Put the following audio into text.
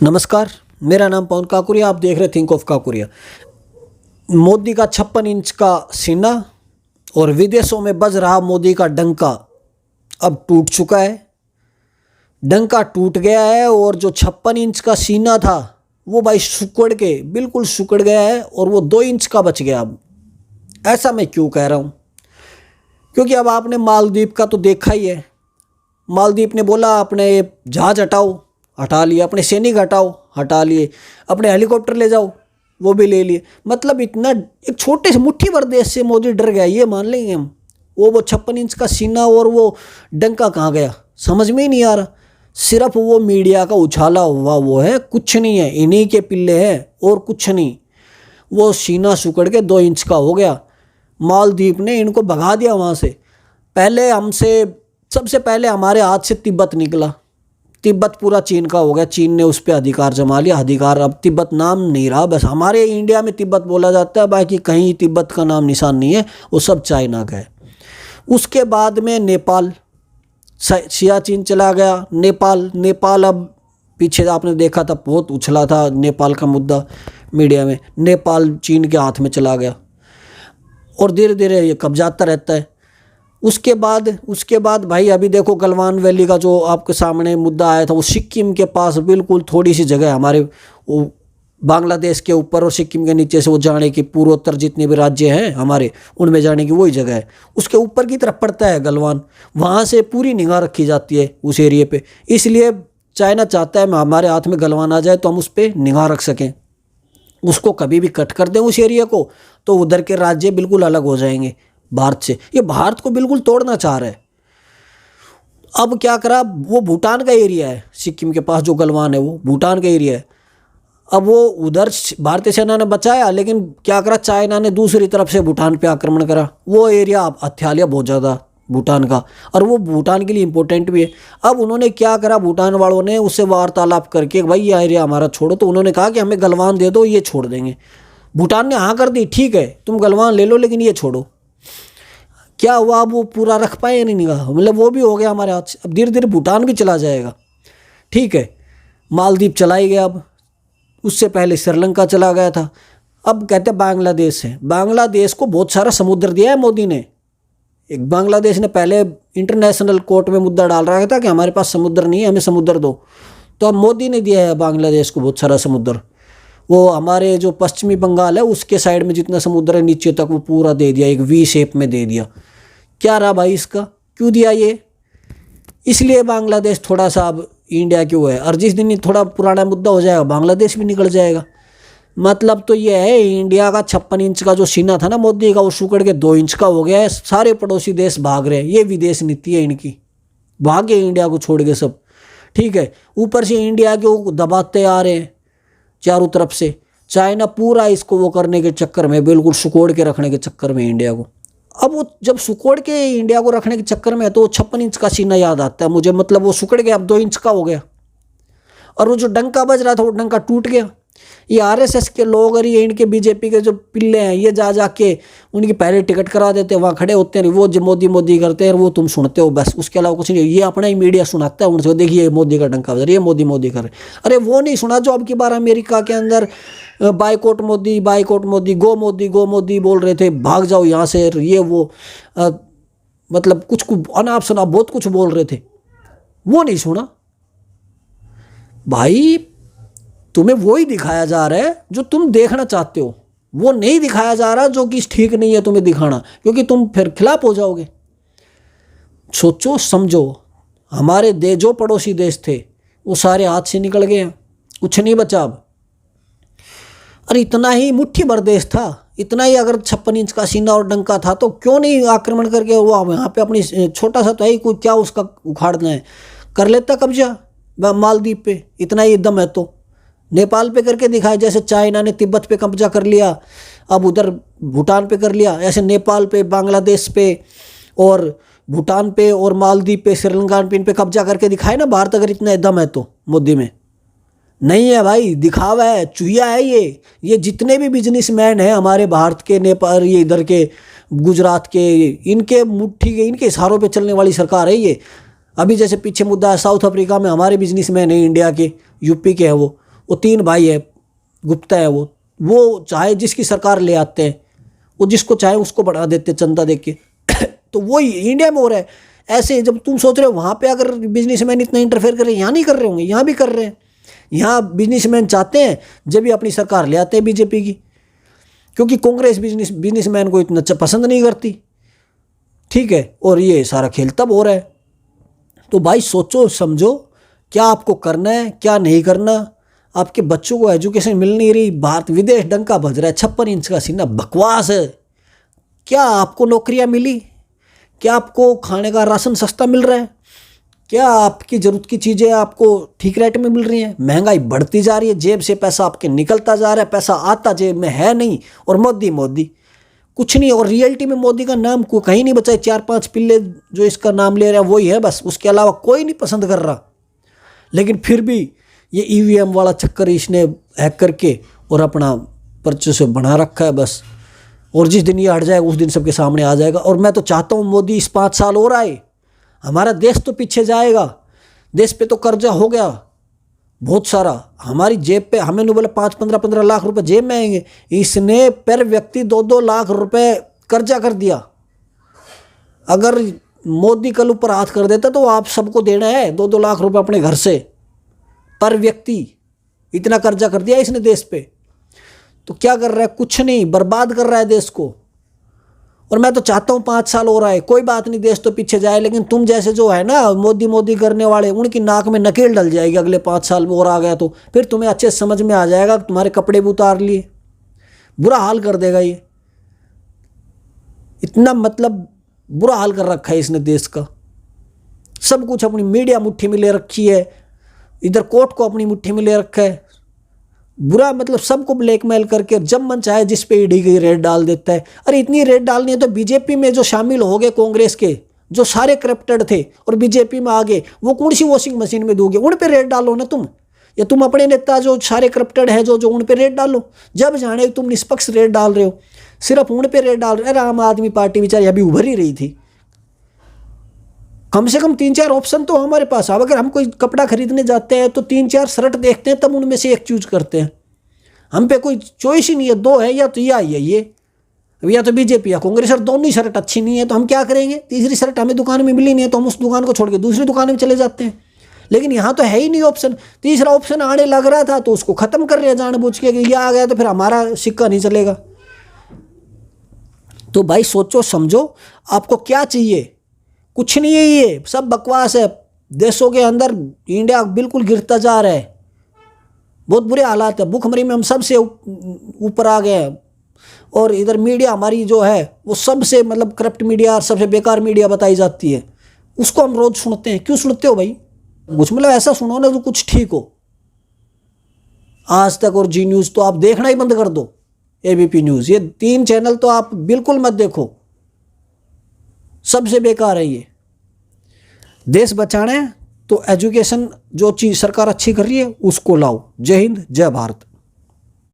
नमस्कार, मेरा नाम पवन काकुरिया। आप देख रहे थिंक ऑफ काकुरिया। मोदी का 56 इंच का सीना और विदेशों में बज रहा मोदी का डंका अब टूट चुका है। डंका टूट गया है और जो 56 इंच का सीना था वो भाई सुकड़ के बिल्कुल सुकड़ गया है और वो 2 इंच का बच गया। अब ऐसा मैं क्यों कह रहा हूँ? क्योंकि अब आपने मालदीव का तो देखा ही है। मालदीव ने बोला अपने जहाज हटाओ, हटा लिए, अपने सैनिक हटाओ, हटा लिए, अपने हेलीकॉप्टर ले जाओ, वो भी ले लिए। मतलब इतना एक छोटे से मुट्ठी भर देश से मोदी डर गया, ये मान लेंगे हम। वो 56 इंच का सीना और वो डंका कहाँ गया समझ में ही नहीं आ रहा। सिर्फ वो मीडिया का उछाला हुआ वो है, कुछ नहीं है, इन्हीं के पिल्ले हैं और कुछ नहीं। वो सीना सुकड़ के 2 इंच का हो गया। मालदीव ने इनको भगा दिया वहाँ से। पहले हमसे सबसे पहले हमारे हाथ से तिब्बत निकला। तिब्बत पूरा चीन का हो गया, चीन ने उस पर अधिकार जमा लिया। अधिकार अब तिब्बत नाम नहीं रहा, बस हमारे इंडिया में तिब्बत बोला जाता है, बाकी कहीं तिब्बत का नाम निशान नहीं है, वो सब चाइना का है। उसके बाद में नेपाल, सियाचिन चला गया। नेपाल अब पीछे आपने देखा था, बहुत उछला था नेपाल का मुद्दा मीडिया में। नेपाल चीन के हाथ में चला गया और धीरे धीरे ये कब्जाता रहता है। उसके बाद भाई अभी देखो गलवान वैली का जो आपके सामने मुद्दा आया था, वो सिक्किम के पास बिल्कुल थोड़ी सी जगह हमारे वो बांग्लादेश के ऊपर और सिक्किम के नीचे से वो जाने की पूर्वोत्तर जितने भी राज्य हैं हमारे, उनमें जाने की वही जगह है। उसके ऊपर की तरफ पड़ता है गलवान, वहाँ से पूरी निगाह रखी जाती है उस एरिए पे। इसलिए चाइना चाहता है हमारे हाथ में गलवान आ जाए तो हम उस पर निगाह रख सकें। उसको कभी भी कट कर दें उस एरिया को तो उधर के राज्य बिल्कुल अलग हो जाएंगे भारत से। ये भारत को बिल्कुल तोड़ना चाह रहा है। अब क्या करा, वो भूटान का एरिया है, सिक्किम के पास जो गलवान है वो भूटान का एरिया है। अब वो उधर भारतीय सेना ने बचाया, लेकिन क्या करा, चाइना ने दूसरी तरफ से भूटान पे आक्रमण करा। वो एरिया अब हथिया लिया बहुत ज़्यादा भूटान का, और वो भूटान के लिए इम्पोर्टेंट भी है। अब उन्होंने क्या करा, भूटान वालों ने उससे वार्तालाप करके भाई ये एरिया हमारा छोड़ो, तो उन्होंने कहा कि हमें गलवान दे दो, ये छोड़ देंगे। भूटान ने हाँ कर दी, ठीक है तुम गलवान ले लो लेकिन ये छोड़ो। क्या हुआ, अब वो पूरा रख पाए या नहीं निगाह, मतलब वो भी हो गया हमारे हाथ से। अब धीरे धीरे भूटान भी चला जाएगा, ठीक है। मालदीव चला ही गया, अब उससे पहले श्रीलंका चला गया था। अब कहते हैं बांग्लादेश है। बांग्लादेश को बहुत सारा समुद्र दिया है मोदी ने। एक बांग्लादेश ने पहले इंटरनेशनल कोर्ट में मुद्दा डाल रहा था कि हमारे पास समुद्र नहीं है, हमें समुद्र दो। तो अब मोदी ने दिया है बांग्लादेश को बहुत सारा समुद्र। वो हमारे जो पश्चिमी बंगाल है उसके साइड में जितना समुद्र है नीचे तक वो पूरा दे दिया, एक वी शेप में दे दिया। क्या रहा भाई इसका, क्यों दिया ये? इसलिए बांग्लादेश थोड़ा सा अब इंडिया क्यों है, और जिस दिन ये थोड़ा पुराना मुद्दा हो जाएगा बांग्लादेश भी निकल जाएगा। मतलब तो ये है, इंडिया का 56 इंच का जो सीना था ना मोदी का, वो सुकड़ के 2 इंच का हो गया है। सारे पड़ोसी देश भाग रहे हैं, ये विदेश नीति है इनकी, भागे इंडिया को छोड़ के सब, ठीक है। ऊपर से इंडिया को दबाते आ रहे हैं चारों तरफ से। चाइना पूरा इसको वो करने के चक्कर में, बिल्कुल सुकोड़ के रखने के चक्कर में इंडिया को। अब वो जब सुकोड़ के इंडिया को रखने के चक्कर में है तो 56 इंच का सीना याद आता है मुझे। मतलब वो सुकड़ गया, अब 2 इंच का हो गया, और वो जो डंका बज रहा था वो डंका टूट गया। ये आरएसएस के लोग और ये इनके बीजेपी के जो पिल्ले हैं, ये जा जाके उनकी पहले टिकट करा देते हैं, वहाँ खड़े होते हैं, वो जो मोदी मोदी करते हैं, वो तुम सुनते हो बस, उसके अलावा कुछ नहीं। ये अपना ही मीडिया सुनाता है उनसे, देखिए मोदी का डंका बज रहा है, ये मोदी मोदी कर रहे। अरे वो नहीं सुना जो अब की बार अमेरिका के अंदर बाइकआउट मोदी, बाइकआउट मोदी, गो मोदी बोल रहे थे, भाग जाओ यहाँ से, ये वो मतलब कुछ अनाप शनाप बहुत कुछ बोल रहे थे, वो नहीं सुना भाई। तुम्हें वो ही दिखाया जा रहा है जो तुम देखना चाहते हो, वो नहीं दिखाया जा रहा जो कि ठीक नहीं है तुम्हें दिखाना, क्योंकि तुम फिर खिलाफ हो जाओगे। सोचो समझो, हमारे जो पड़ोसी देश थे वो सारे हाथ से निकल गए हैं, कुछ नहीं बचा अब। अरे इतना ही मुट्ठी भर देश था, इतना ही अगर 56 इंच का सीना और डंका था तो क्यों नहीं आक्रमण करके वो यहाँ पे अपनी, छोटा सा तो है ही, कोई क्या उसका उखाड़ना है, कर लेता कब्जा मालदीव पे, इतना ही दम है तो। नेपाल पे करके दिखाया, जैसे चाइना ने तिब्बत पे कब्जा कर लिया, अब उधर भूटान पे कर लिया, ऐसे नेपाल पे, बांग्लादेश पे और भूटान पे और मालदीव पे, श्रीलंका पे, इन पे कब्जा करके दिखाए ना भारत, अगर इतना दम है तो। मोदी में नहीं है भाई, दिखावा है, चूहिया है ये जितने भी बिजनेसमैन हैं हमारे भारत के, नेपाल, ये इधर के गुजरात के, इनके मुट्ठी के, इनके इशारों पे चलने वाली सरकार है ये। अभी जैसे पीछे मुद्दा है साउथ अफ्रीका में, हमारे बिजनेसमैन हैं इंडिया के, यूपी के हैं, वो 3 भाई है, गुप्ता है, वो चाहे जिसकी सरकार ले आते हैं, वो जिसको चाहे उसको बढ़ा देते चंदा दे के। तो वही इंडिया में हो रहा है। ऐसे जब तुम सोच रहे हो वहाँ पे अगर बिजनेसमैन इतना इंटरफेयर कर रहे हैं, यहाँ नहीं कर रहे होंगे, यहाँ भी कर रहे हैं। यहाँ बिजनेसमैन चाहते हैं जब भी अपनी सरकार ले आते हैं बीजेपी की, क्योंकि कांग्रेस बिजनेसमैन को इतना पसंद नहीं करती, ठीक है। और ये सारा खेल तब हो रहा है। तो भाई सोचो समझो क्या आपको करना है क्या नहीं करना। आपके बच्चों को एजुकेशन मिल नहीं रही, भारत विदेश डंका बज रहा है, 56 इंच का सीना, बकवास है। क्या आपको नौकरियां मिली? क्या आपको खाने का राशन सस्ता मिल रहा है? क्या आपकी ज़रूरत की चीज़ें आपको ठीक रेट में मिल रही हैं? महंगाई बढ़ती जा रही है, जेब से पैसा आपके निकलता जा रहा है, पैसा आता जेब में है नहीं, और मोदी मोदी कुछ नहीं। और रियलिटी में मोदी का नाम को कहीं नहीं बचा है। 4-5 पिल्ले जो इसका नाम ले रहे हैं वही है बस, उसके अलावा कोई नहीं पसंद कर रहा। लेकिन फिर भी ये ईवीएम वाला चक्कर इसने हैक करके और अपना पर्चे से बना रखा है बस। और जिस दिन ये हट जाएगा उस दिन सबके सामने आ जाएगा। और मैं तो चाहता हूँ मोदी इस 5 साल और आए, हमारा देश तो पीछे जाएगा। देश पे तो कर्जा हो गया बहुत सारा, हमारी जेब पे हमें नहीं बोला 5-15 लाख रुपए जेब में आएंगे, इसने पर व्यक्ति 2-2 लाख रुपए कर्जा कर दिया। अगर मोदी कल ऊपर हाथ कर देता तो आप सबको देना है 2-2 लाख रुपए अपने घर से पर व्यक्ति। इतना कर्जा कर दिया इसने देश पे। तो क्या कर रहा है? कुछ नहीं, बर्बाद कर रहा है देश को। और मैं तो चाहता हूँ 5 साल और आए, कोई बात नहीं, देश तो पीछे जाए। लेकिन तुम जैसे जो है ना मोदी मोदी करने वाले, उनकी नाक में नकेल डल जाएगी अगले 5 साल में और आ गया तो फिर तुम्हें अच्छे समझ में आ जाएगा, तुम्हारे कपड़े भी उतार लिए, बुरा हाल कर देगा ये। इतना मतलब बुरा हाल कर रखा है इसने देश का। सब कुछ अपनी मीडिया मुट्ठी में ले रखी है, इधर कोर्ट को अपनी मुट्ठी में ले रखा है। बुरा मतलब सबको ब्लैकमेल करके जब मन चाहे जिस पे ईडी की रेड डाल देता है। अरे इतनी रेड डालनी है तो बीजेपी में जो शामिल हो गए कांग्रेस के, जो सारे करप्टेड थे और बीजेपी में आ गए, वो कौन सी वॉशिंग मशीन में दोगे? उन पे रेड डालो ना तुम, या तुम अपने नेता जो सारे करप्टेड है जो उन पे रेड डालो। जब जाने तुम निष्पक्ष रेड डाल रहे हो, सिर्फ उन पे रेड डाल रहे हो। अरे आम आदमी पार्टी बेचारी अभी उभर ही रही थी। कम से कम 3-4 ऑप्शन तो हमारे पास। अब अगर हम कोई कपड़ा खरीदने जाते हैं तो 3-4 शर्ट देखते हैं, तब उनमें से एक चूज करते हैं। हम पे कोई चॉइस ही नहीं है, 2 है, या तो या तो बीजेपी या कांग्रेस, और दोनों ही शर्ट अच्छी नहीं है तो हम क्या करेंगे? तीसरी शर्ट हमें दुकान में मिली नहीं है तो हम उस दुकान को छोड़ के दूसरी दुकान में चले जाते हैं। लेकिन यहाँ तो है ही नहीं ऑप्शन। तीसरा ऑप्शन आने लग रहा था तो उसको खत्म कर रहे हैं जानबूझ के, कि ये आ गया तो फिर हमारा सिक्का नहीं चलेगा। तो भाई सोचो समझो आपको क्या चाहिए? कुछ नहीं है, ये सब बकवास है। देशों के अंदर इंडिया बिल्कुल गिरता जा रहा है, बहुत बुरे हालात है। भूखमरी में हम सबसे ऊपर आ गए हैं। और इधर मीडिया हमारी जो है वो सबसे मतलब करप्ट मीडिया, सबसे बेकार मीडिया बताई जाती है। उसको हम रोज सुनते हैं। क्यों सुनते हो भाई? कुछ मतलब ऐसा सुनो ना जो कुछ ठीक हो। आज तक और जी न्यूज़ तो आप देखना ही बंद कर दो, एबीपी न्यूज़, ये 3 चैनल तो आप बिल्कुल मत देखो, सबसे बेकार है ये। देश बचाना है तो एजुकेशन जो चीज़ सरकार अच्छी कर रही है उसको लाओ। जय हिंद, जय भारत।